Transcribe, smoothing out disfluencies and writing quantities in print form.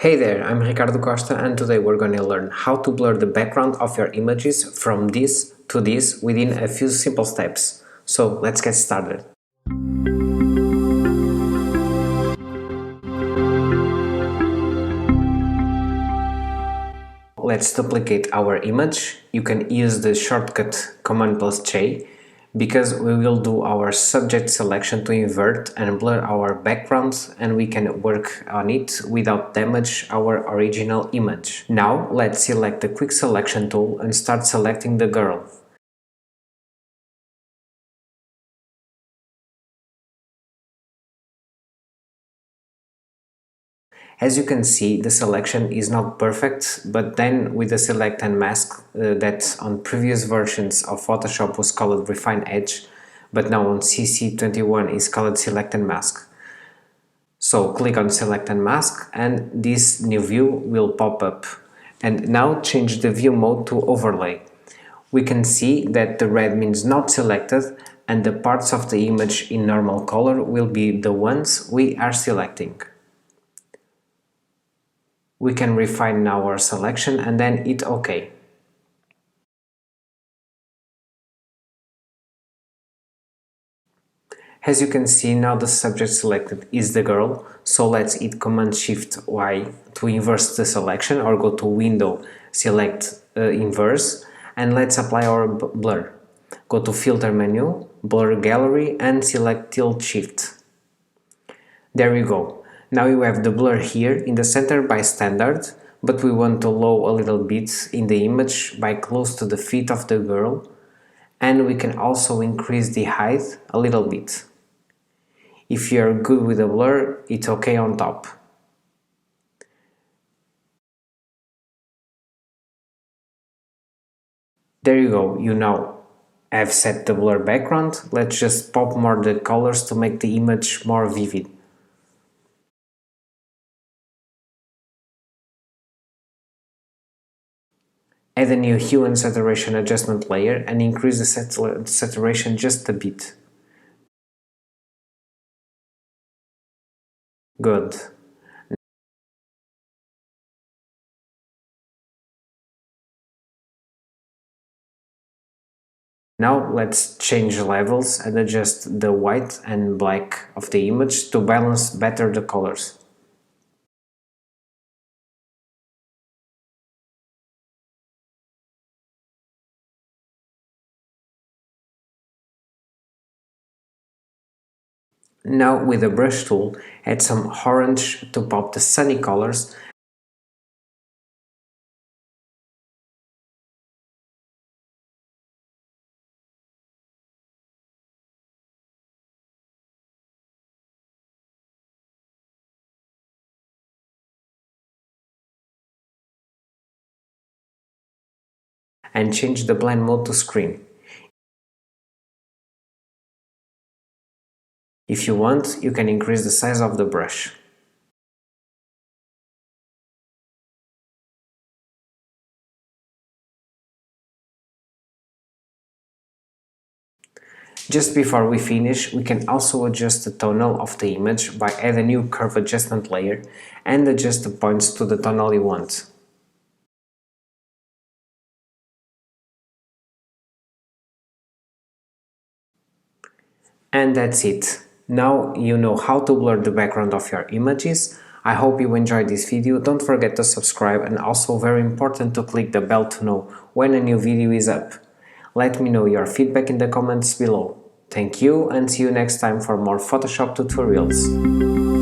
Hey there, I'm Ricardo Costa and today we're going to learn how to blur the background of your images from this to this within a few simple steps. So let's get started. Let's duplicate our image. You can use the shortcut Command+J because we will do our subject selection to invert and blur our backgrounds, and we can work on it without damage our original image. Now let's select the quick selection tool and start selecting the girl. As you can see, the selection is not perfect, but then with the select and mask that on previous versions of Photoshop was called Refine Edge, but now on CC21 is called Select and Mask. So click on Select and Mask and this new view will pop up. And now change the view mode to Overlay. We can see that the red means not selected and the parts of the image in normal color will be the ones we are selecting. We can refine now our selection and then hit OK. As you can see, now the subject selected is the girl, so let's hit Command-Shift-Y to inverse the selection, or go to Window, select Inverse, and let's apply our blur. Go to Filter menu, Blur Gallery and select Tilt Shift. There we go. Now you have the blur here in the center by standard, but we want to lower a little bit in the image by close to the feet of the girl, and we can also increase the height a little bit. If you are good with the blur, it's OK on top. There you go, you now have set the blur background. Let's just pop more the colors to make the image more vivid. Add a new hue and saturation adjustment layer and increase the saturation just a bit. Good. Now let's change levels and adjust the white and black of the image to balance better the colors. Now with the brush tool, add some orange to pop the sunny colors and change the blend mode to screen. If you want, you can increase the size of the brush. Just before we finish, we can also adjust the tonal of the image by adding a new curve adjustment layer and adjust the points to the tonal you want. And that's it. Now you know how to blur the background of your images. I hope you enjoyed this video. Don't forget to subscribe, and also very important to click the bell to know when a new video is up. Let me know your feedback in the comments below. Thank you and see you next time for more Photoshop tutorials.